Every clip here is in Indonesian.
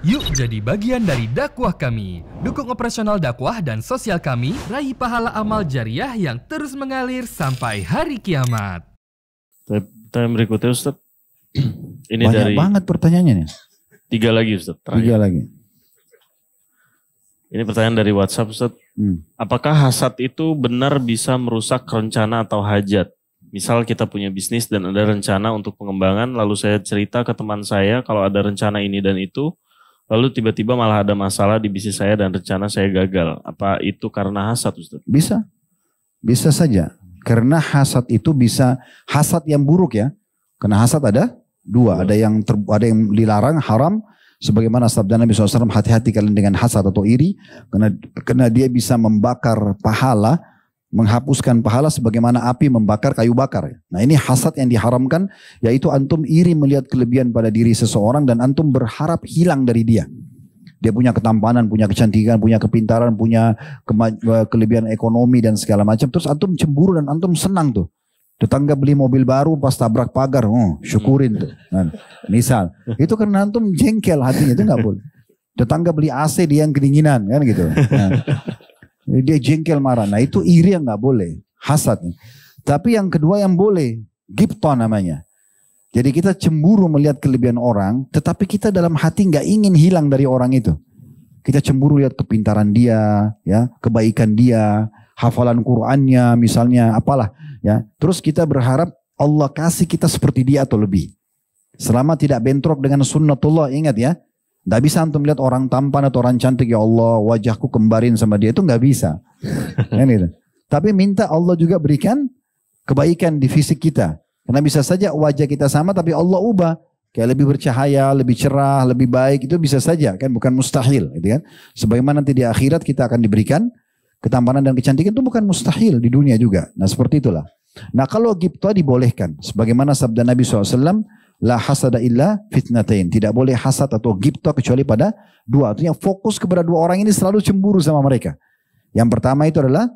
Yuk jadi bagian dari dakwah kami. Dukung operasional dakwah dan sosial kami, raih pahala amal jariah yang terus mengalir sampai hari kiamat. Pertanyaan berikutnya Ustaz. Ini banyak dari banget pertanyaannya nih. 3 lagi Ustaz. 3 lagi. Ini pertanyaan dari WhatsApp Ustaz. Apakah hasad itu benar bisa merusak rencana atau hajat? Misal kita punya bisnis dan ada rencana untuk pengembangan, lalu saya cerita ke teman saya kalau ada rencana ini dan itu, lalu tiba-tiba malah ada masalah di bisnis saya dan rencana saya gagal. Apa itu karena hasad Ustaz? Bisa. Bisa saja. Karena hasad itu bisa, hasad yang buruk ya. Karena hasad ada 2. Ada yang dilarang, haram. Sebagaimana sabda Nabi SAW, hati-hati kalian dengan hasad atau iri. Karena dia bisa membakar pahala, menghapuskan pahala sebagaimana api membakar kayu bakar. Nah ini hasad yang diharamkan, yaitu antum iri melihat kelebihan pada diri seseorang dan antum berharap hilang dari dia. Dia punya ketampanan, punya kecantikan, punya kepintaran, punya kelebihan ekonomi dan segala macam. Terus antum cemburu dan antum senang tuh. Tetangga beli mobil baru pas tabrak pagar, syukurin tuh. Nah, misal, itu karena antum jengkel hatinya, itu nggak boleh. Tetangga beli AC dia yang kedinginan, kan gitu. Nah, dia jengkel marah. Nah itu iri yang nggak boleh, hasad. Tapi yang kedua yang boleh, ghibthah namanya. Jadi kita cemburu melihat kelebihan orang, tetapi kita dalam hati nggak ingin hilang dari orang itu. Kita cemburu lihat kepintaran dia, ya, kebaikan dia, hafalan Qur'annya, misalnya, apalah, ya. Terus kita berharap Allah kasih kita seperti dia atau lebih. Selama tidak bentrok dengan sunnatullah, ingat ya. Nggak bisa antum lihat orang tampan atau orang cantik, ya Allah wajahku kembarin sama dia, itu nggak bisa. Kan gitu. Tapi minta Allah juga berikan kebaikan di fisik kita. Karena bisa saja wajah kita sama tapi Allah ubah. Kayak lebih bercahaya, lebih cerah, lebih baik, itu bisa saja kan, bukan mustahil gitu kan. Sebagaimana nanti di akhirat kita akan diberikan ketampanan dan kecantikan, itu bukan mustahil di dunia juga. Nah seperti itulah. Nah kalau ghibthah dibolehkan. Sebagaimana sabda Nabi SAW, la hasada illa fitnatain. Tidak boleh hasad atau ghibthah kecuali pada 2. Artinya fokus kepada 2 orang ini, selalu cemburu sama mereka. Yang pertama itu adalah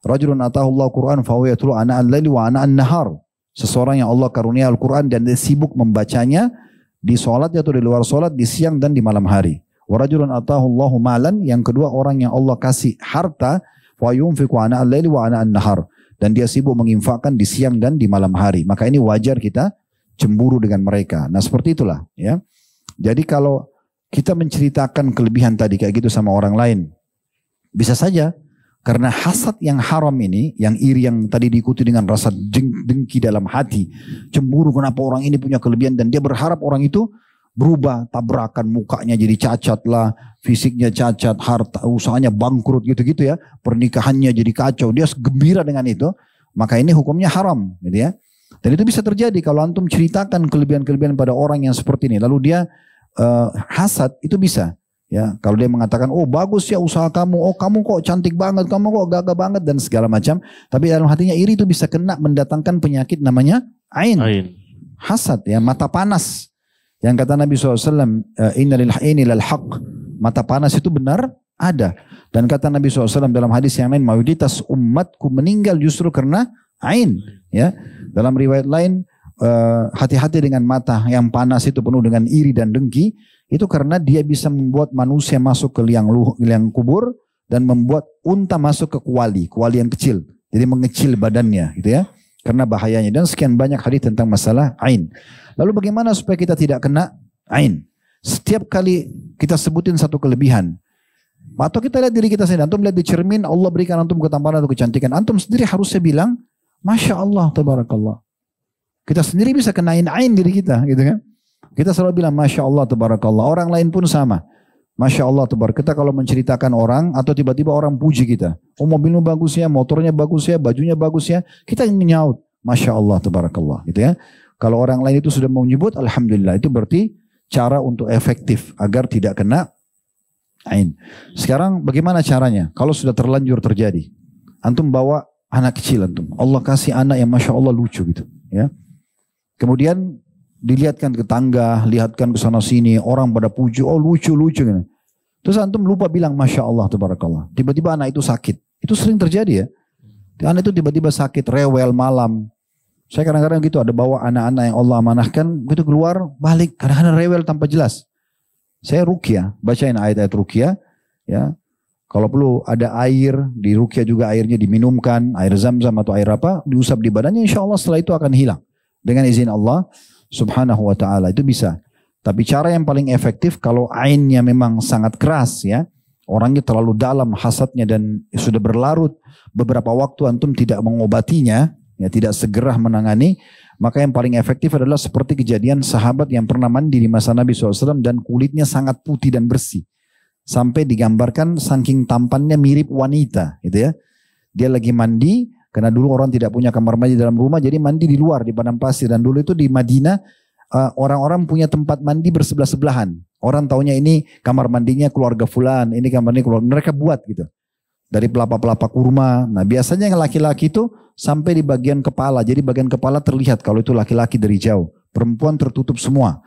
rajulun atahullahu Qur'an fahuwa yatlu ana al-laili wa ana an-nahar. Seseorang yang Allah karunia Al-Quran dan dia sibuk membacanya di sholat atau di luar sholat, di siang dan di malam hari. Wa rajulun atahullahu malan. Yang kedua orang yang Allah kasih harta, wa yunfiqu ana al-laili wa ana an-nahar. Dan dia sibuk menginfakkan di siang dan di malam hari. Maka ini wajar kita cemburu dengan mereka. Nah seperti itulah ya. Jadi kalau kita menceritakan kelebihan tadi kayak gitu sama orang lain, bisa saja karena hasad yang haram ini, yang iri yang tadi diikuti dengan rasa dengki dalam hati, cemburu kenapa orang ini punya kelebihan dan dia berharap orang itu berubah, tabrakan mukanya jadi cacat lah, fisiknya cacat, harta usahanya bangkrut gitu-gitu ya, pernikahannya jadi kacau, dia gembira dengan itu, maka ini hukumnya haram gitu ya. Dan itu bisa terjadi kalau antum ceritakan kelebihan-kelebihan pada orang yang seperti ini. Lalu dia hasad, itu bisa. Ya, kalau dia mengatakan, oh bagus ya usaha kamu, oh kamu kok cantik banget, kamu kok gagah banget dan segala macam. Tapi dalam hatinya iri itu bisa kena mendatangkan penyakit namanya ain. Hasad ya, mata panas. Yang kata Nabi SAW, inna lil aini lal haq. Mata panas itu benar ada. Dan kata Nabi SAW dalam hadis yang lain, mayoritas umatku meninggal justru karena ain. Ya, dalam riwayat lain, hati-hati dengan mata yang panas itu penuh dengan iri dan dengki. Itu karena dia bisa membuat manusia masuk ke liang kubur dan membuat unta masuk ke kuali yang kecil. Jadi mengecil badannya gitu ya. Karena bahayanya. Dan sekian banyak hadis tentang masalah ain. Lalu bagaimana supaya kita tidak kena ain? Setiap kali kita sebutin satu kelebihan. Atau kita lihat diri kita sendiri. Antum lihat di cermin, Allah berikan antum ketampanan atau kecantikan. Antum sendiri harusnya bilang, Masya Allah, tabarakallah. Kita sendiri bisa kenain ain diri kita gitu kan. Kita selalu bilang Masya Allah tabarakallah. Orang lain pun sama. Masya Allah tabarakallah. Kita kalau menceritakan orang atau tiba-tiba orang puji kita. Oh mobilnya bagus ya, motornya bagus ya, bajunya bagus ya. Kita nyaut Masya Allah tabarakallah gitu ya. Kalau orang lain itu sudah mau nyebut Alhamdulillah. Itu berarti cara untuk efektif agar tidak kena ain. Sekarang bagaimana caranya? Kalau sudah terlanjur terjadi. Antum bawa anak kecil antum. Allah kasih anak yang Masya Allah lucu gitu ya. Kemudian dilihatkan ke tetangga, lihatkan ke sana sini, orang pada puji, oh lucu-lucu gitu. Terus antum lupa bilang Masya Allah tabarakallah. Tiba-tiba anak itu sakit. Itu sering terjadi ya. Anak itu tiba-tiba sakit, rewel malam. Saya kadang-kadang gitu ada bawa anak-anak yang Allah amanahkan, begitu keluar balik, kadang-kadang rewel tanpa jelas. saya ruqyah, bacain ayat-ayat ruqyah, ya. Kalau perlu ada air, di ruqyah juga airnya diminumkan, air zam-zam atau air apa, diusap di badannya, insya Allah setelah itu akan hilang. Dengan izin Allah subhanahu wa ta'ala, itu bisa. Tapi cara yang paling efektif kalau ainnya memang sangat keras ya, orangnya terlalu dalam hasadnya dan sudah berlarut beberapa waktu antum tidak mengobatinya, ya tidak segera menangani, maka yang paling efektif adalah seperti kejadian sahabat yang pernah mandi di masa Nabi SAW dan kulitnya sangat putih dan bersih. Sampai digambarkan saking tampannya mirip wanita gitu ya. Dia lagi mandi, karena dulu orang tidak punya kamar mandi dalam rumah, jadi mandi di luar di padang pasir. Dan dulu itu di Madinah, orang-orang punya tempat mandi bersebelah-sebelahan. Orang taunya ini kamar mandinya keluarga fulan, ini kamar mandi keluarga, mereka buat gitu. Dari pelapa-pelapa kurma. Nah biasanya yang laki-laki itu sampai di bagian kepala. Jadi bagian kepala terlihat kalau itu laki-laki dari jauh. Perempuan tertutup semua.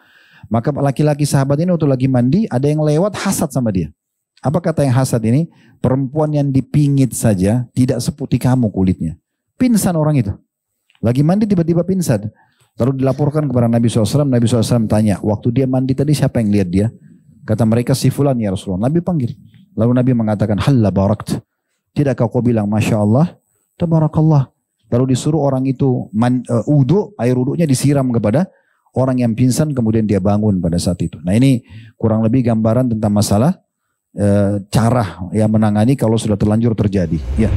Maka laki-laki sahabat ini waktu lagi mandi ada yang lewat hasad sama dia. Apa kata yang hasad ini? Perempuan yang dipingit saja tidak seputih kamu kulitnya. Pingsan orang itu. Lagi mandi tiba-tiba pingsan. Lalu dilaporkan kepada Nabi SAW. Nabi SAW tanya, waktu dia mandi tadi siapa yang lihat dia? Kata mereka si fulan ya Rasulullah. Nabi panggil. Lalu Nabi mengatakan, halla barakt. Tidakkah kau bilang, Masya Allah, tabarakallah. Lalu disuruh orang itu wudu, air wudunya disiram kepada orang yang pingsan, kemudian dia bangun pada saat itu. Nah ini kurang lebih gambaran tentang masalah cara yang menangani kalau sudah terlanjur terjadi. Ya.